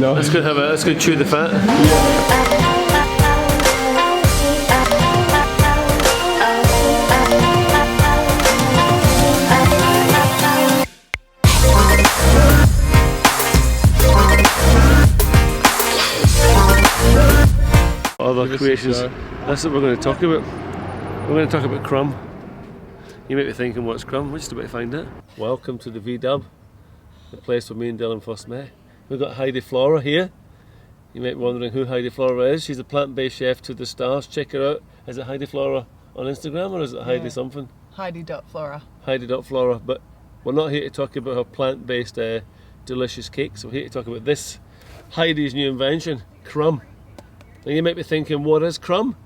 No. Let's go chew the fat. Other creations. That's what we're going to talk about. We're going to talk about Crum. You might be thinking, what's Crum? We're just about to find out. Welcome to the V-Dub, the place where me and Dylan first met. We've got Heidi Flora here. You might be wondering who Heidi Flora is. She's a plant-based chef to the stars. Check her out. Is it Heidi Flora on Instagram, or is it Heidi something? Heidi.Flora. Heidi.Flora. But we're not here to talk about her plant-based delicious cakes. We're here to talk about this, Heidi's new invention, Crum. Now you might be thinking, what is Crum?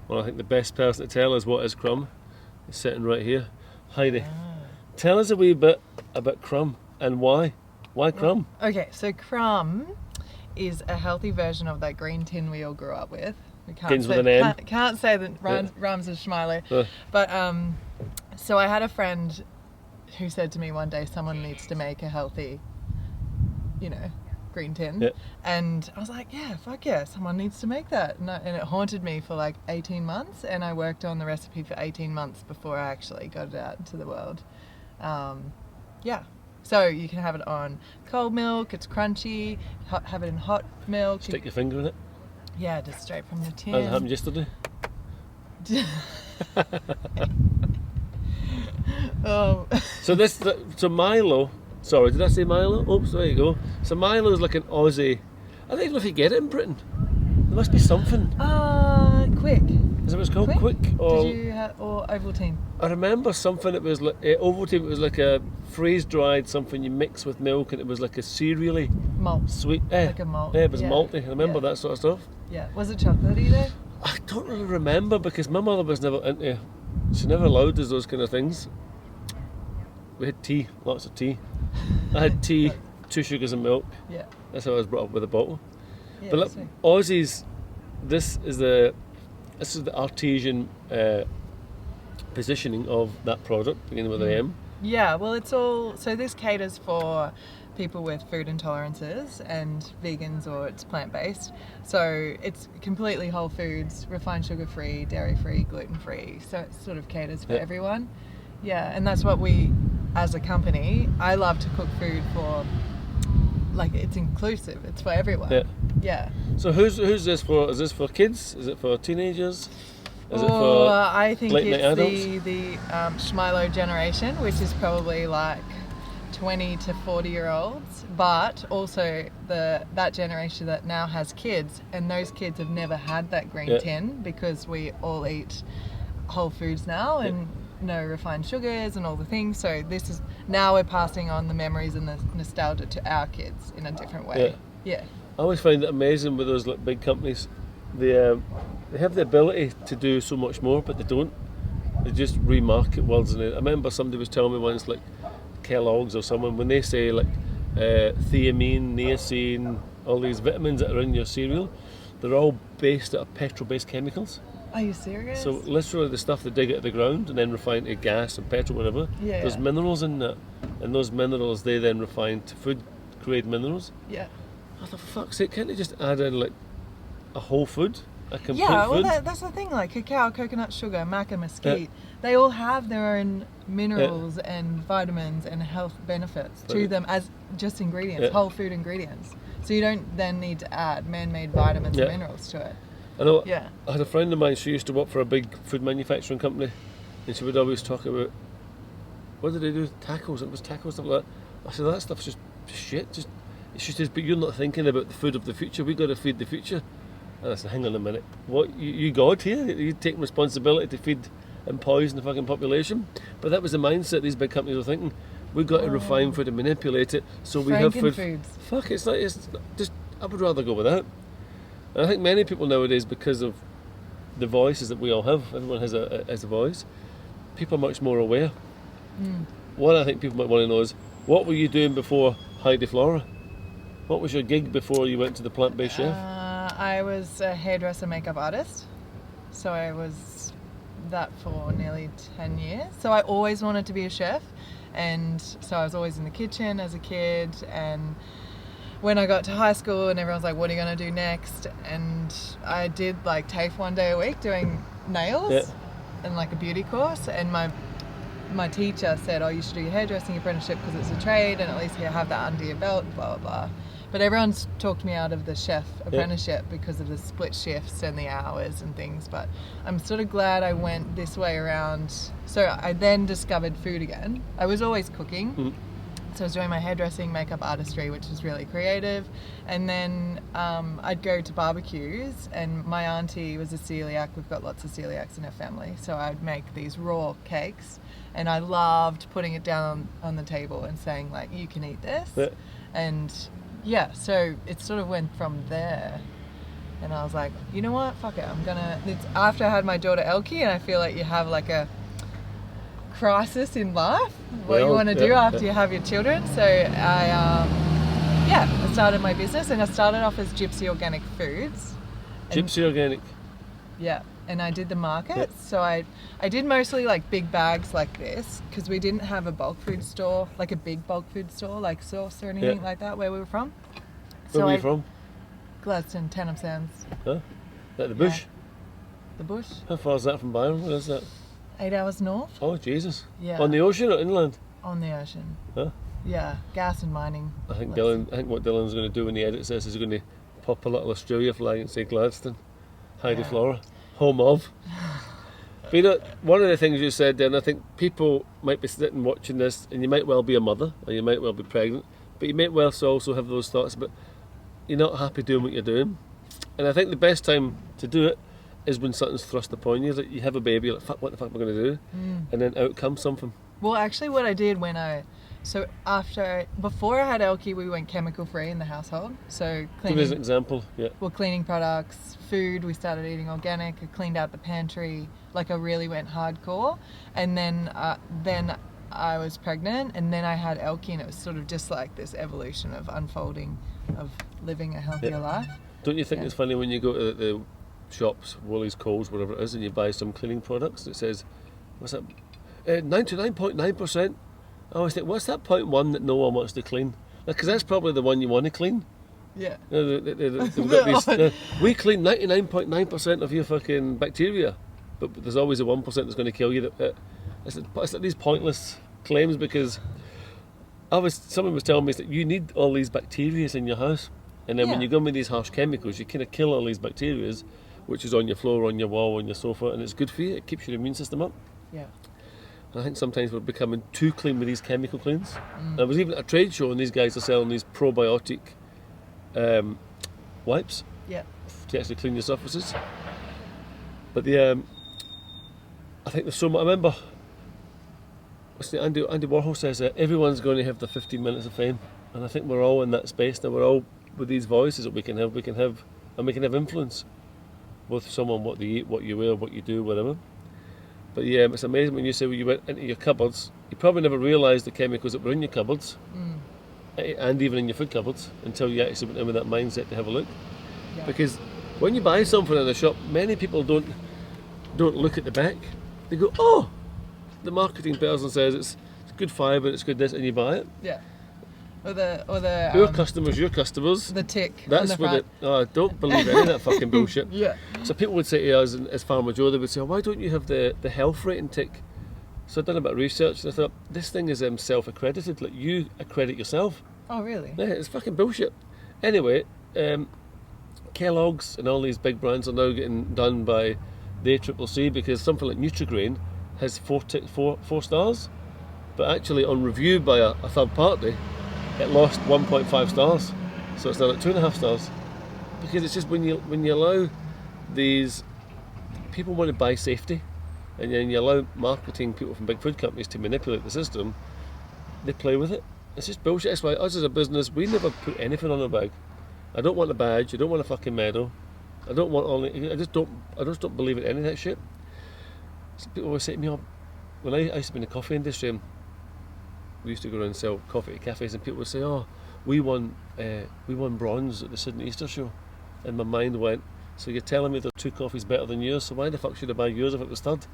Well, I think the best person to tell us what is Crum is sitting right here. Heidi, tell us a wee bit about Crum and why. Why Crum? Okay, so Crum is a healthy version of that green tin we all grew up with. We Begins with an M. Can't say that rhymes with Schmilo. But so I had a friend who said to me one day, someone needs to make a healthy, green tin. And I was like, yeah, fuck yeah, someone needs to make that. And it haunted me for like 18 months, and I worked on the recipe for 18 months before I actually got it out into the world. So you can have it on cold milk, it's crunchy, have it in hot milk. Stick your finger in it. Yeah, just straight from the tin. As it happened yesterday. So Milo, sorry, did I say Milo? Oops, there you go. So Milo is like an Aussie. I don't even know if you get it in Britain. There must be something. Quick. Is that what it's called? Quick? Or Ovaltine? I remember something, it was like, Ovaltine, it was like a freeze-dried something you mix with milk, and it was like a cereally malt. Sweet. Like a malt. Yeah, it was malty. I remember that sort of stuff. Yeah. Was it chocolatey though? I don't really remember, because my mother was never into, she never allowed us those kind of things. We had tea, lots of tea. I had tea, 2 sugars and milk. Yeah. That's how I was brought up with a bottle. Yeah, but look, Aussies, this is the artesian positioning of that product, beginning with an M. Yeah, well, it's all, so this caters for people with food intolerances and vegans, or it's plant-based. So it's completely whole foods, refined sugar-free, dairy-free, gluten-free. So it sort of caters for everyone. Yeah, and that's what we, as a company, I love to cook food for, like, it's inclusive, it's for everyone. Yeah. So who's this for? Is this for kids? Is it for teenagers? Is it for I think late night adults? It's the Schmilo generation, which is probably like 20 to 40-year-olds, but also that generation that now has kids, and those kids have never had that green tin, because we all eat whole foods now and no refined sugars and all the things. So this is, now we're passing on the memories and the nostalgia to our kids in a different way. Yeah. I always find it amazing with those like big companies. They have the ability to do so much more, but they don't. They just remarket words. And I remember somebody was telling me once, like Kellogg's or someone, when they say like thiamine, niacin, all these vitamins that are in your cereal, they're all based out of petrol-based chemicals. Are you serious? So literally the stuff they dig out of the ground and then refine to gas and petrol, whatever. There's minerals in that, and those minerals they then refine to food-grade minerals. Yeah. Oh, for fuck's sake, can't they just add in like a whole food? A complete food? Well, that's the thing, like cacao, coconut sugar, maca, mesquite, they all have their own minerals and vitamins and health benefits to them as just ingredients, whole food ingredients. So you don't then need to add man-made vitamins and minerals to it. I know. I had a friend of mine, she used to work for a big food manufacturing company, and she would always talk about, what did they do? Tacos. It was tacos, stuff like that. I said, that stuff's just shit. She says, but you're not thinking about the food of the future. We got to feed the future. And I said, hang on a minute. What, you God here? You taking responsibility to feed and poison the fucking population? But that was the mindset these big companies were thinking. We've got to refine food and manipulate it so we have food. Fuck, it's just, I would rather go with that. And I think many people nowadays, because of the voices that we all have, everyone has a voice, people are much more aware. What I think people might want to know is, what were you doing before Heidi Flora? What was your gig before you went to the plant-based chef? I was a hairdresser, makeup artist. So I was that for nearly 10 years. So I always wanted to be a chef. And so I was always in the kitchen as a kid. And when I got to high school and everyone's like, what are you going to do next? And I did like TAFE 1 day a week doing nails and like a beauty course. And my teacher said, oh, you should do your hairdressing apprenticeship because it's a trade and at least you have that under your belt, blah, blah, blah. But everyone's talked me out of the chef apprenticeship because of the split shifts and the hours and things. But I'm sort of glad I went this way around. So I then discovered food again. I was always cooking. Mm. So I was doing my hairdressing, makeup artistry, which is really creative. And then I'd go to barbecues, and my auntie was a celiac. We've got lots of celiacs in our family. So I'd make these raw cakes, and I loved putting it down on the table and saying, like, you can eat this. Yeah. And yeah, so it sort of went from there. And I was like, you know what? Fuck it. It's after I had my daughter Elkie, and I feel like you have like a crisis in life, what you want to do after you have your children. So I started my business, and I started off as Gypsy Organic Foods. Gypsy Organic? Yeah, and I did the markets. Yeah. So I did mostly like big bags like this because we didn't have a bulk food store, like a big bulk food store like Source or anything like that where we were from. Where were you from? Gladstone, Tenham Sands. Huh? At the bush? Yeah. The bush. How far is that from Byron? Where is that? 8 hours north. Oh, Jesus. Yeah. On the ocean or inland? On the ocean. Huh? Yeah, gas and mining. I think what Dylan's going to do when he edits this is he's going to pop a little Australia flag and say Gladstone, Heidi Flora, home of. But you know, one of the things you said there, and I think people might be sitting watching this, and you might well be a mother, or you might well be pregnant, but you might well also have those thoughts about you're not happy doing what you're doing. And I think the best time to do it is when something's thrust upon you. Like you have a baby, you're like, fuck, what the fuck am I going to do? And then out comes something. Well, actually what I did before I had Elkie, we went chemical free in the household. So cleaning. Give me an example, Well, cleaning products, food, we started eating organic, I cleaned out the pantry, like I really went hardcore. And then I was pregnant, and then I had Elkie, and it was sort of just like this evolution of unfolding, of living a healthier life. Don't you think it's funny when you go to the shops, Woolies, Coles, whatever it is, and you buy some cleaning products, it says, what's that, 99.9%. I always think, what's that 0.1 that no one wants to clean? Because that's probably the one you want to clean. Yeah. They've got these, we clean 99.9% of your fucking bacteria, but there's always a 1% that's going to kill you. It's like these pointless claims, because someone was telling me that you need all these bacteria in your house, and then when you go in with these harsh chemicals, you kind of kill all these bacteria, which is on your floor, on your wall, on your sofa, and it's good for you. It keeps your immune system up. Yeah. And I think sometimes we're becoming too clean with these chemical cleans. I was even at a trade show, and these guys are selling these probiotic wipes to actually clean your surfaces. But I think there's so much. I remember Andy Warhol says that everyone's going to have their 15 minutes of fame, and I think we're all in that space now. We're all with these voices that we can have influence with someone, what they eat, what you wear, what you do, whatever. But yeah, it's amazing when you say when you went into your cupboards, you probably never realised the chemicals that were in your cupboards, and even in your food cupboards, until you actually went in with that mindset to have a look. Yeah. Because when you buy something in a shop, many people don't look at the back. They go, oh, the marketing person says it's good fibre, it's good this, and you buy it. Yeah. Or the your customers. The tick. That's what I don't believe any of that fucking bullshit. Yeah. So people would say to us, as Farmer Joe, they would say, oh, why don't you have the health rating tick? So I've done a bit of research, and I thought, this thing is self-accredited. Like, you accredit yourself. Oh, really? Yeah, it's fucking bullshit. Anyway, Kellogg's and all these big brands are now getting done by the ACCC, because something like Nutri-Grain has four stars, but actually on review by a third party, it lost 1.5 stars, so it's now at 2.5 stars. Because it's just when you allow these people want to buy safety, and then you allow marketing people from big food companies to manipulate the system, they play with it. It's just bullshit. That's why us as a business, we never put anything on our bag. I don't want a badge. I don't want a fucking medal. I just don't believe in any of that shit. So people always say to me, oh, when I used to be in the coffee industry, we used to go around and sell coffee at cafes, and people would say, oh, we won bronze at the Sydney Easter show. And my mind went, so you're telling me there's 2 coffees better than yours, so why the fuck should I buy yours if it was third?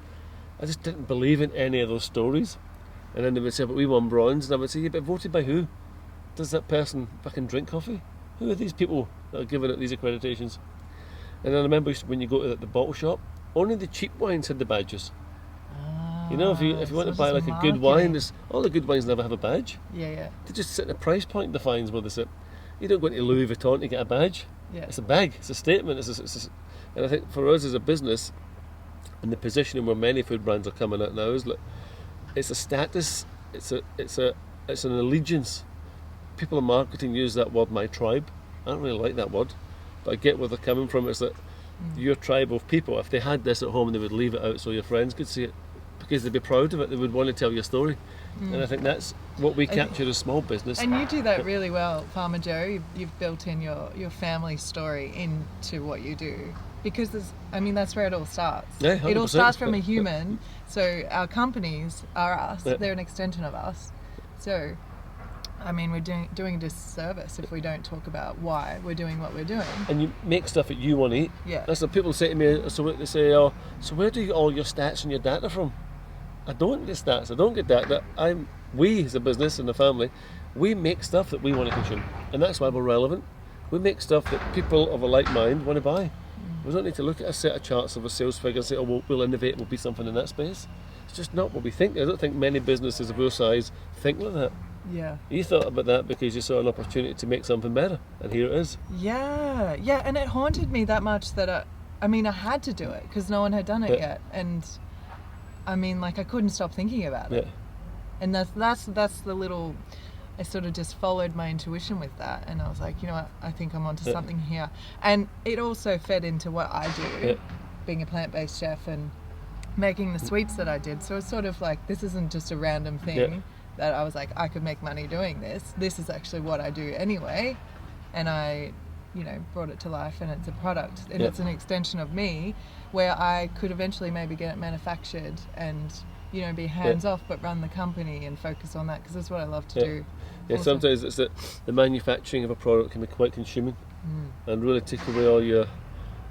I just didn't believe in any of those stories. And then they would say, but we won bronze, and I would say, yeah, but voted by who? Does that person fucking drink coffee? Who are these people that are giving out these accreditations? And then I remember when you go to the bottle shop, only the cheap wines had the badges. You know, if you want to buy like a good wine, all the good wines never have a badge. Yeah. They just sit in a price point defines where they sit. You don't go into Louis Vuitton to get a badge. Yeah. It's a bag. It's a statement. And I think for us as a business, and the positioning where many food brands are coming at now is like, it's a status. It's an allegiance. People in marketing use that word, my tribe. I don't really like that word, but I get where they're coming from. It's that your tribe of people, if they had this at home, they would leave it out so your friends could see it, because they'd be proud of it. They would want to tell your story. And I think that's what we capture as small business. And you do that really well, Farmer Joe. You've built in your family story into what you do, because that's where it all starts. Yeah, 100%. It all starts from a human. So our companies are us. Yeah. They're an extension of us. So we're doing a disservice if we don't talk about why we're doing what we're doing. And you make stuff that you want to eat. Yeah. That's what people say to me. So they say, "Oh, so where do you get all your stats and your data from?" I don't get stats. I don't get data. We as a business and a family, we make stuff that we want to consume, and that's why we're relevant. We make stuff that people of a like mind want to buy. We don't need to look at a set of charts of a sales figure and say, "Oh, we'll innovate. We'll be something in that space." It's just not what we think. I don't think many businesses of your size think like that. Yeah. You thought about that because you saw an opportunity to make something better, and here it is. Yeah, and it haunted me that much that I had to do it because no one had done it yet, and I couldn't stop thinking about it. Yeah. And that's the little. I sort of just followed my intuition with that, and I was like, you know what, I think I'm onto something here. And it also fed into what I do, being a plant-based chef and making the sweets that I did. So it's sort of like, this isn't just a random thing that I was like, I could make money doing this. This is actually what I do anyway. And I, brought it to life, and it's a product, and it's an extension of me, where I could eventually maybe get it manufactured and be hands off, but run the company and focus on that, because that's what I love to do. Yeah, Also. sometimes it's that the manufacturing of a product can be quite consuming and really take away all your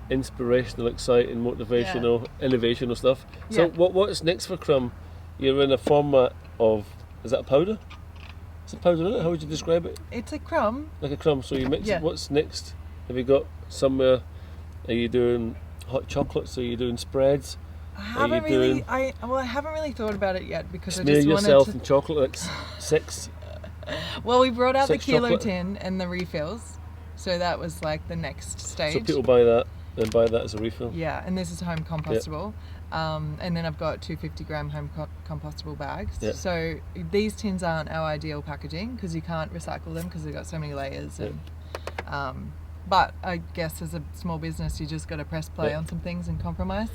inspirational, exciting, motivational, innovational stuff. So what's next for Crum? You're in a format of, is that a powder? It's a powder, isn't it? How would you describe it? It's a crumb. Like a crumb. So you mix it. What's next? Have you got somewhere? Are you doing hot chocolates? Are you doing spreads? I haven't really thought about it yet, because smear I just yourself wanted in chocolate like 6. Well, we brought out the 6 kilo chocolate. tin and the refills, so that was like the next stage. So people buy that and buy that as a refill. Yeah, and this is home compostable. And then I've got 250-gram home compostable bags. Yeah. So these tins aren't our ideal packaging, because you can't recycle them because they've got so many layers. And but I guess as a small business, you just got to press play on some things and compromise.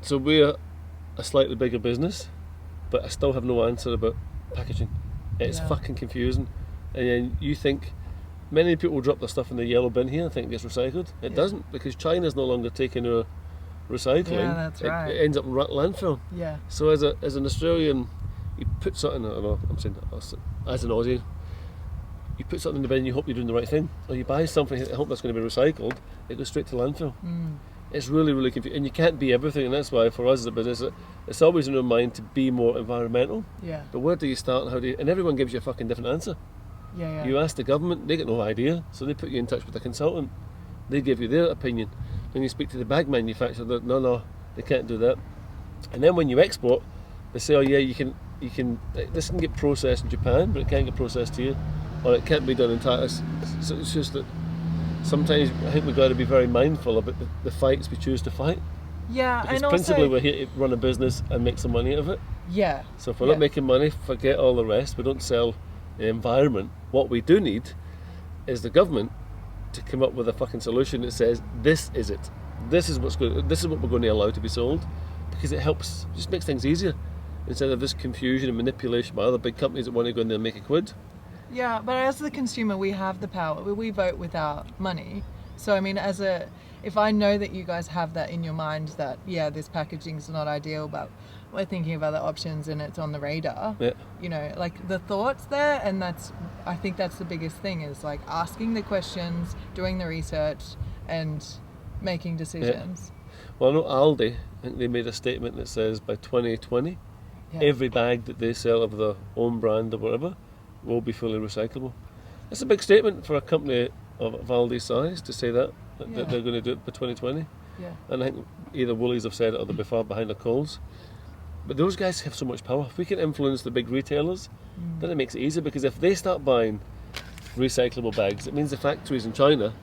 So we're a slightly bigger business, but I still have no answer about packaging. It's fucking confusing. And then you think, many people drop their stuff in the yellow bin here and think it gets recycled. It doesn't, because China's no longer taking our recycling. Yeah, that's right. It ends up in landfill. Yeah. So as an Australian, you put something, I don't know, I'm saying as an Aussie, you put something in the bin and you hope you're doing the right thing. Or you buy something and hope that's going to be recycled, it goes straight to landfill. It's really, really confusing. And you can't be everything, and that's why for us as a business, it's always in our mind to be more environmental. Yeah. But where do you start and how do you... And everyone gives you a fucking different answer. Yeah. You ask the government, they get no idea, so they put you in touch with a consultant. They give you their opinion. Then you speak to the bag manufacturer, no, they can't do that. And then when you export, they say, oh yeah, you can this can get processed in Japan, but it can't get processed here, or it can't be done in Thailand. So it's just that sometimes I think we've got to be very mindful about the fights we choose to fight. Yeah, because and principally also, we're here to run a business and make some money out of it. Yeah. So if we're not making money, forget all the rest. We don't sell the environment. What we do need is the government to come up with a fucking solution that says this is it. This is what we're going to allow to be sold, because it helps, just makes things easier instead of this confusion and manipulation by other big companies that want to go in there and make a quid. Yeah, but as the consumer, we have the power. We vote with our money. So I mean, if I know that you guys have that in your mind, that this packaging's not ideal, but we're thinking of other options and it's on the radar. Yeah. You know, like the thoughts there, and I think that's the biggest thing, is like asking the questions, doing the research, and making decisions. Yeah. Well, I know Aldi, I think they made a statement that says by 2020, every bag that they sell of their own brand or whatever will be fully recyclable. It's a big statement for a company of Aldi's size to say that Yeah. they're going to do it by 2020. Yeah. And I think either Woolies have said it or they'll be far behind the Coles. But those guys have so much power. If we can influence the big retailers, then it makes it easier, because if they start buying recyclable bags, it means the factories in China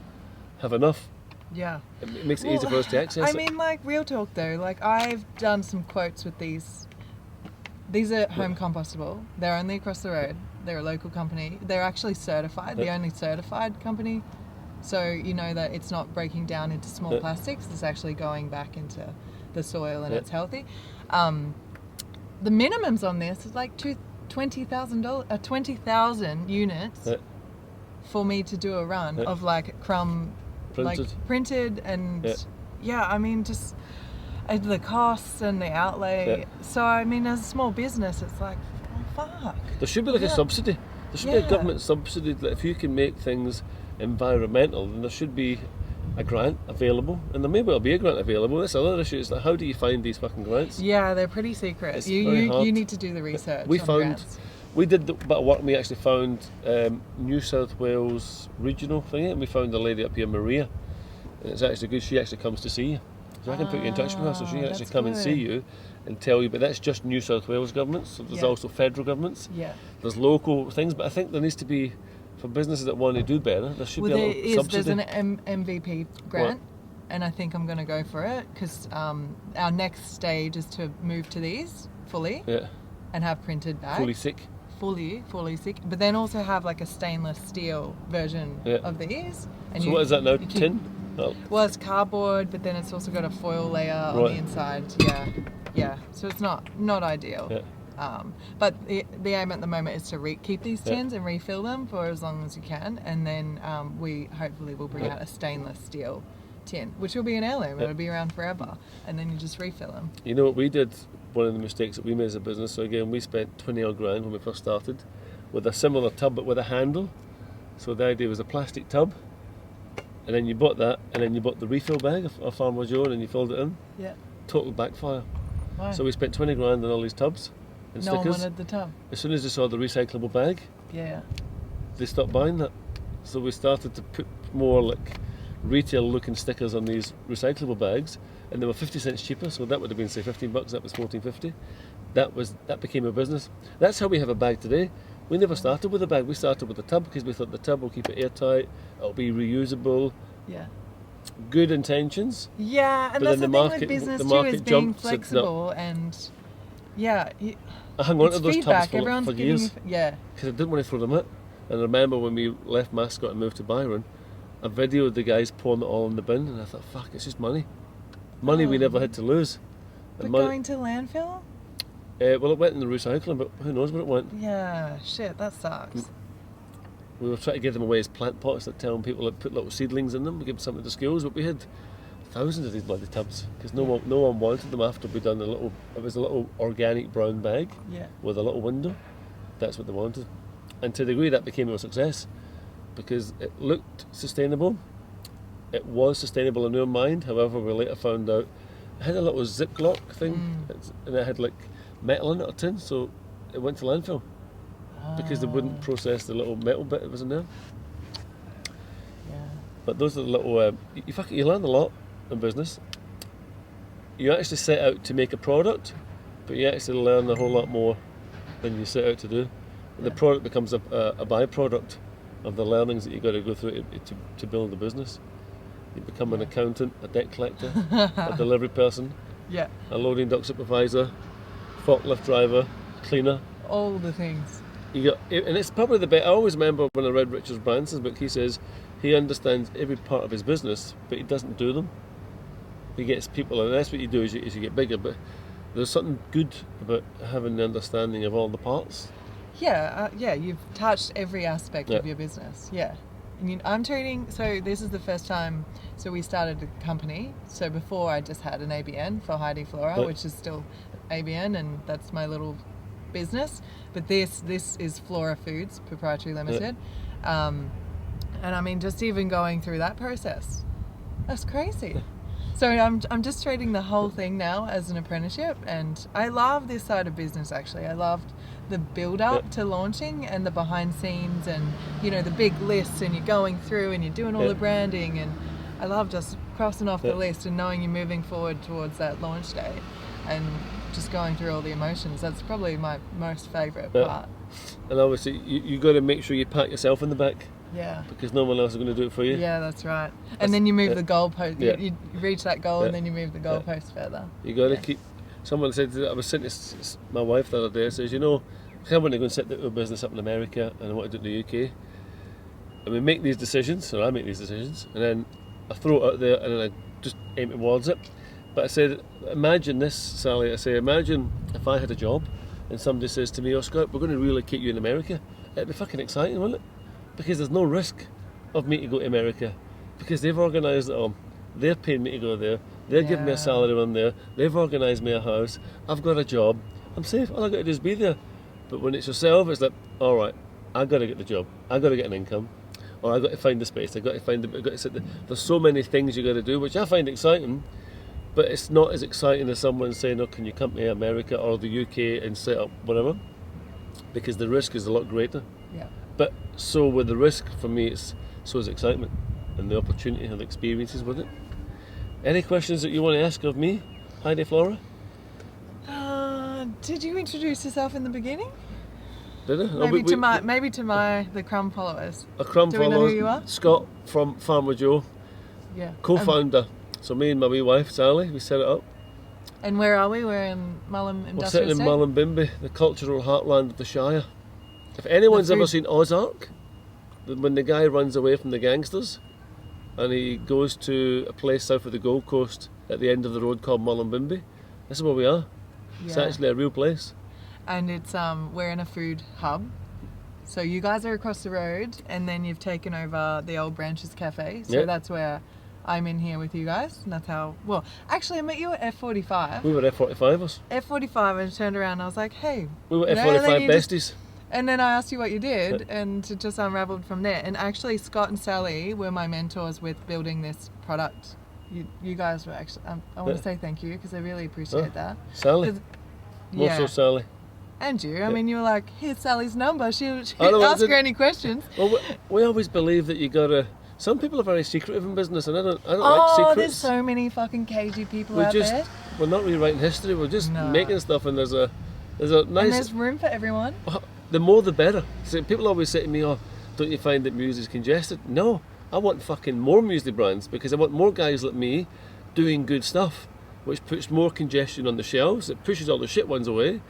have enough. Yeah. It makes it easier for us to access I it. mean, like, real talk though, like, I've done some quotes with these. These are home compostable. They're only across the road. They're a local company. They're actually certified, the only certified company. So you know that it's not breaking down into small plastics. It's actually going back into the soil and it's healthy. The minimums on this is like $20,000, 20,000 units for me to do a run of like Crum, printed and I mean just the costs and the outlay. So I mean, as a small business, it's like, oh fuck. There should be like a subsidy. There should be a government subsidy that if you can make things environmental, then there should be a grant available, and there may well be a grant available. That's another issue. Is like, how do you find these fucking grants? Yeah, they're pretty secret. It's very hard. You need to do the research. We did a bit of work, and we actually found New South Wales regional thing, and we found a lady up here, Maria, and it's actually good. She actually comes to see you, so I can put you in touch with her, so she can actually come and see you and tell you. But that's just New South Wales governments. So there's also federal governments. Yeah. There's local things, but I think there needs to be, for businesses that want to do better, there should be a little subsidy. There's an MVP grant, and I think I'm going to go for it, because our next stage is to move to these fully and have printed bags. Fully sick, but then also have like a stainless steel version of these. And so what is that now? Tin? Oh. Well, it's cardboard, but then it's also got a foil layer on the inside. Yeah. So it's not ideal. Yeah. But the aim at the moment is to keep these tins and refill them for as long as you can, and then we hopefully will bring out a stainless steel tin, which will be an heirloom. It'll be around forever, and then you just refill them. You know what we did? One of the mistakes that we made as a business. So again, we spent 20 odd grand when we first started with a similar tub, but with a handle. So the idea was a plastic tub, and then you bought that, and then you bought the refill bag, a Farmer's Joe, and you filled it in. Yeah. Total backfire. Why? So we spent 20 grand on all these tubs and stickers. No one wanted the tub. As soon as they saw the recyclable bag, they stopped buying that. So we started to put more like retail looking stickers on these recyclable bags, and they were 50 cents cheaper, so that would have been say $15, that was $14.50. That became a business. That's how we have a bag today. We never started with a bag, we started with a tub, because we thought the tub will keep it airtight, it'll be reusable. Yeah. Good intentions. Yeah, and that's the thing with business too, is being flexible and I hung on to those tubs for years. Because I didn't want to throw them out. And I remember when we left Mascot and moved to Byron, I videoed the guys pouring it all in the bin, and I thought, fuck, it's just money. Money we never had to lose. But going to landfill? Well, it went in the recycling, but who knows where it went. Yeah, shit, that sucks. We were trying to give them away as plant pots, that telling people to put little seedlings in them, we give them something to schools, but we had thousands of these bloody tubs, because no one wanted them after we'd done it was a little organic brown bag with a little window. That's what they wanted. And to the degree that became a success, because it looked sustainable. It was sustainable in our mind, however we later found out it had a little Ziploc thing, and it had like metal in it or tin, so it went to landfill. Because they wouldn't process the little metal bit that was in there. Yeah. But those are the little, you learn a lot in business. You actually set out to make a product, but you actually learn a whole lot more than you set out to do. The product becomes a byproduct of the learnings that you've got to go through to build a business. You become an accountant, a debt collector, a delivery person, a loading dock supervisor, forklift driver, cleaner. All the things. And it's probably the best. I always remember when I read Richard Branson's book, he says he understands every part of his business, but he doesn't do them. He gets people, and that's what you do as you get bigger, but there's something good about having the understanding of all the parts. You've touched every aspect of your business. I'm trading, so this is the first time, so we started a company, so before I just had an ABN for Heidi Flora, which is still ABN, and that's my little business, but this is Flora Foods Proprietary Limited, and I mean, just even going through that process, that's crazy. So I'm just treating the whole thing now as an apprenticeship, and I love this side of business. Actually, I loved the build up to launching and the behind scenes and, you know, the big lists, and you're going through and you're doing all the branding, and I love just crossing off the list and knowing you're moving forward towards that launch day and just going through all the emotions. That's probably my most favourite part. And obviously you got to make sure you pat yourself in the back. Yeah. Because no one else is going to do it for you. Yeah, that's right. And then you move the goalpost. Yeah. You reach that goal and then you move the goalpost further. You got to keep. Someone said that, I was saying to my wife the other day, says, you know, I want to go and set a business up in America and I want to do it in the UK. And we make these decisions, or I make these decisions, and then I throw it out there and then I just aim towards it. But I said, imagine this, Sally. I say, imagine if I had a job and somebody says to me, oh Scott, we're going to relocate you in America. It'd be fucking exciting, wouldn't it? Because there's no risk of me to go to America. Because they've organised it all. They're paying me to go there. They're giving me a salary when I'm there. They've organised me a house. I've got a job. I'm safe. All I've got to do is be there. But when it's yourself, it's like, all right, I've got to get the job. I've got to get an income. Or I've got to find the space. I've got to sit there. There's so many things you've got to do, which I find exciting. But it's not as exciting as someone saying, oh, can you come to America or the UK and set up whatever? Because the risk is a lot greater. Yeah. But so with the risk, for me, so is excitement and the opportunity and the experiences with it. Any questions that you want to ask of me, Heidi Flora? Did you introduce yourself in the beginning? Did I? Maybe to the Crum followers. A Crum Do followers. we know who you are? Scott from Farmer Joe. Yeah. Co-founder. So me and my wee wife Sally, we set it up. And where are we? We're in Mullum Industrial We're sitting in Estate? Mullumbimby, the cultural heartland of the Shire. If anyone's ever seen Ozark, when the guy runs away from the gangsters and he goes to a place south of the Gold Coast at the end of the road called Mullumbimby, this is where we are. It's actually a real place. And it's we're in a food hub. So you guys are across the road, and then you've taken over the old Branches Cafe. So that's where I'm in here with you guys. And that's how, well, actually I met you at F45. We were F45ers. F45, and I turned around and I was like, hey. We were F45 besties. And then I asked you what you did, and it just unravelled from there. And actually, Scott and Sally were my mentors with building this product. You guys were actually, I want to say thank you, because I really appreciate that. Sally? More so Sally. And you. I mean, you were like, here's Sally's number. She'll ask her any questions. Well, we always believe that you got to... Some people are very secretive in business, and I don't like secrets. Oh, there's so many fucking cagey people out there. We're not rewriting history. We're just making stuff, and there's a nice... And there's room for everyone. The more the better. So people always say to me, oh, don't you find that music is congested? No, I want fucking more music brands, because I want more guys like me doing good stuff, which puts more congestion on the shelves. It pushes all the shit ones away,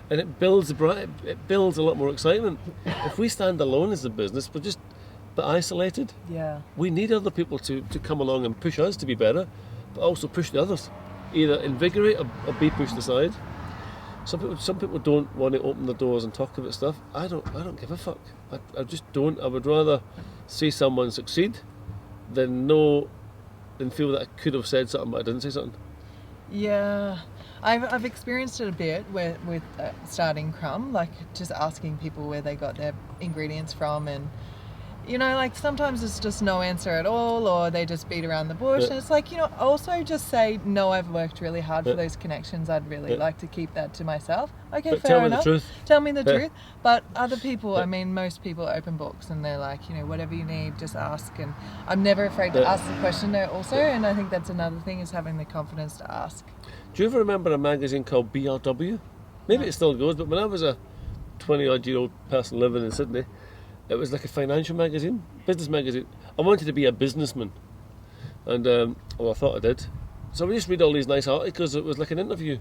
and it builds a lot more excitement. If we stand alone as a business, we're just isolated. Yeah. We need other people to come along and push us to be better, but also push the others, either invigorate or be pushed aside. Some people don't want to open the doors and talk about stuff. I don't give a fuck. I just don't. I would rather see someone succeed than feel that I could have said something but I didn't say something. Yeah, I've experienced it a bit with starting Crum, like just asking people where they got their ingredients from, and you know, like sometimes it's just no answer at all, or they just beat around the bush. And it's like, you know, also just say, no, I've worked really hard for those connections. I'd really like to keep that to myself. Okay, but fair enough. Tell me the truth. Tell me the truth. But other people, I mean, most people are open books, and they're like, you know, whatever you need, just ask. And I'm never afraid to ask the question there also. And I think that's another thing, is having the confidence to ask. Do you ever remember a magazine called BRW? Maybe it still goes, but when I was a 20-odd-year-old person living in Sydney, it was like a financial magazine, business magazine. I wanted to be a businessman, and I thought I did. So we just read all these nice articles. It was like an interview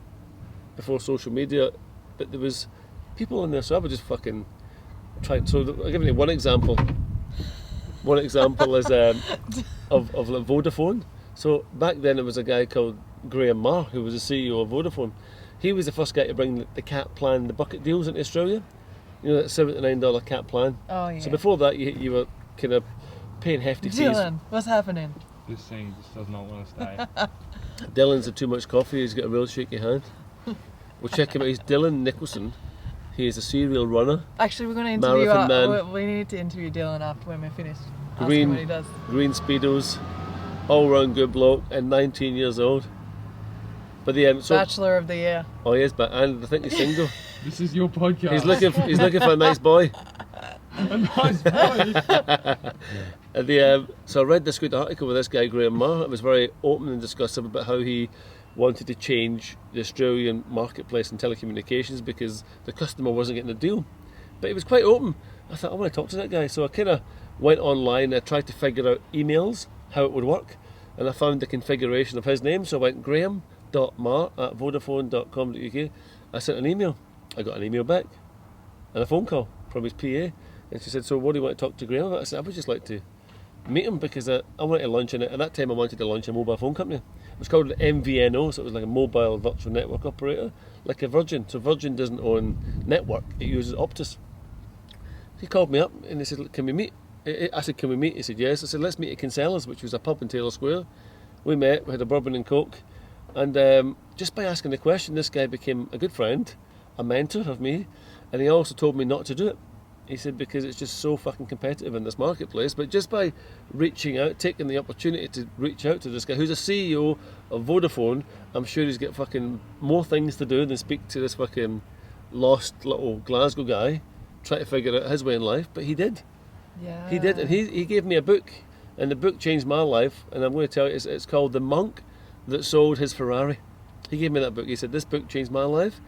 before social media, but there was people in there, so I would just fucking try. So I'll give you one example. One example is of like Vodafone. So back then there was a guy called Graham Marr, who was the CEO of Vodafone. He was the first guy to bring the cap plan, the bucket deals into Australia. You know, that $79 cap plan. Oh, yeah. So before that, you were kind of paying hefty fees. Dylan, what's happening? This thing just does not want to stay. Dylan's had too much coffee. He's got a real shaky hand. We'll check him out. He's Dylan Nicholson. He is a serial runner. Actually, we're going to interview. We need to interview Dylan after when we're finished. Ask him what he does. Green speedos, all-round good bloke, and 19 years old. But the Bachelor of the Year. Oh, he is, and I think he's single. This is your podcast. He's looking for a nice boy. A nice boy. And so I read this good article with this guy Graham Marr. It was very open and discussive about how he wanted to change the Australian marketplace in telecommunications because the customer wasn't getting a deal. But he was quite open. I thought, I want to talk to that guy. So I kind of went online and I tried to figure out emails, how it would work. And I found the configuration of his name. So I went graham.marr@vodafone.com.uk. I sent an email. I got an email back and a phone call from his PA. And she said, so what do you want to talk to Graham about? I said, I would just like to meet him because I wanted to launch in it. At that time I wanted to launch a mobile phone company. It was called MVNO, so it was like a mobile virtual network operator, like a Virgin. So Virgin doesn't own network, it uses Optus. He called me up and he said, look, can we meet? I said, can we meet? He said, yes. I said, let's meet at Kinsella's, which was a pub in Taylor Square. We met, we had a bourbon and coke, and just by asking the question, this guy became a good friend, a mentor of me, and he also told me not to do it. He said, because it's just so fucking competitive in this marketplace. But just by reaching out, taking the opportunity to reach out to this guy, who's a CEO of Vodafone, I'm sure he's got fucking more things to do than speak to this fucking lost little Glasgow guy, try to figure out his way in life. But he did. Yeah. He did. And he gave me a book, and the book changed my life. And I'm going to tell you, it's called The Monk That Sold His Ferrari. He gave me that book. He said, this book changed my life,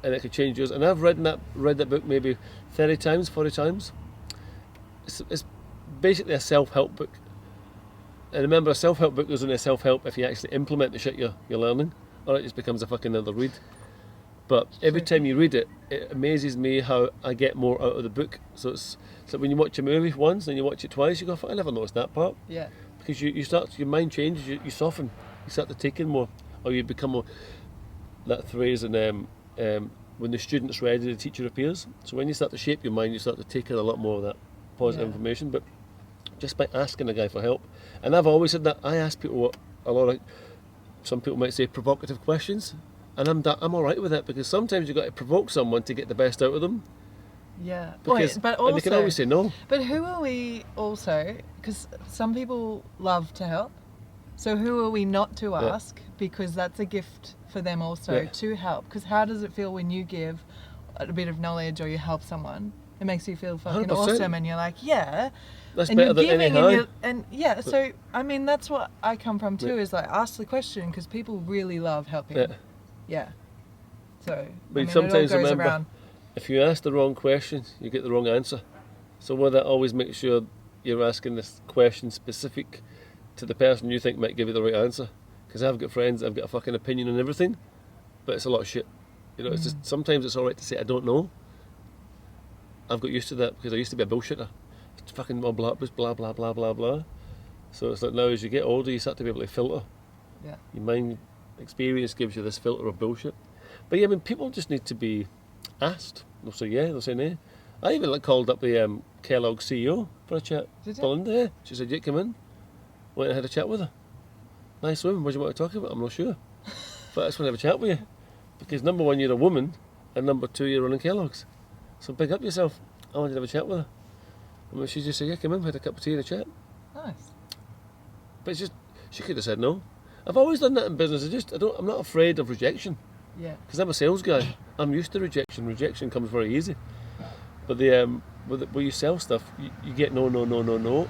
and it could change yours. And I've read that book maybe 30 times, 40 times. It's basically a self-help book. And remember, a self-help book is only a self-help if you actually implement the shit you're learning, or it just becomes a fucking another read. But every time you read it, it amazes me how I get more out of the book. So it's like when you watch a movie once and you watch it twice, you go, I never noticed that part. Yeah. Because you start, your mind changes, you soften, you start to take in more, or you become more, that phrase in when the student's ready, the teacher appears. So when you start to shape your mind, you start to take in a lot more of that positive information. But just by asking a guy for help, and I've always said that I ask people a lot of, some people might say provocative questions, and I'm all right with that because sometimes you've got to provoke someone to get the best out of them. Yeah, because, but also, and they can always say no. But who are we also? Because some people love to help. So who are we not to ask? Because that's a gift for them also to help. Because how does it feel when you give a bit of knowledge or you help someone? It makes you feel fucking 100%. awesome, and you're like, yeah. That's and better you're than giving, any and so I mean that's what I come from too. Is like ask the question because people really love helping. Yeah. So but I mean, sometimes it all goes remember, around. if you ask the wrong question, you get the wrong answer. So with that, always make sure you're asking this question specific to the person you think might give you the right answer. Because I've got friends, I've got a fucking opinion on everything, but it's a lot of shit. You know, it's just sometimes it's all right to say I don't know. I've got used to that because I used to be a bullshitter. It's fucking blah blah blah blah blah blah blah. So it's like now as you get older, you start to be able to filter. Yeah. Your mind experience gives you this filter of bullshit. But yeah, I mean, people just need to be asked. They'll say yeah, they'll say nay. I even called up the Kellogg CEO for a chat. Did you? Belinda, yeah. She said, yeah, come in. Went and had a chat with her. Nice woman, what do you want to talk about? I'm not sure. But I just want to have a chat with you. Because number one, you're a woman, and number two, you're running Kellogg's. So pick up yourself. I wanted to have a chat with her. And she just said, yeah, come in, had a cup of tea and a chat. Nice. But it's just, she could have said no. I've always done that in business. I'm not afraid of rejection. Yeah. Because I'm a sales guy. I'm used to rejection. Rejection comes very easy. But where you sell stuff, you get no, and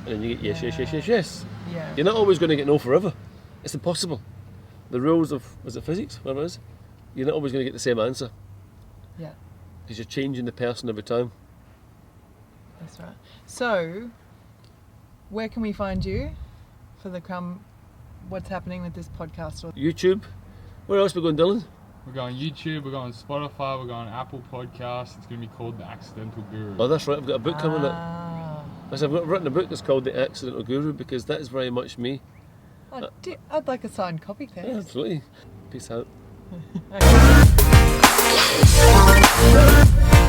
then you get yes. Yeah. You're not always going to get no forever. It's impossible. The rules of, was it physics, whatever it is, you're not always going to get the same answer. Yeah. Because you're changing the person every time. That's right. So, where can we find you for the Crum? What's happening with this podcast? YouTube. Where else are we going, Dylan? We're going YouTube, we're going Spotify, we're going Apple Podcasts. It's going to be called The Accidental Guru. Oh, that's right. I've got a book coming up. I've written a book that's called The Accidental Guru because that is very much me. I'd like a signed copy, thanks. Yeah, absolutely. Peace out. Okay.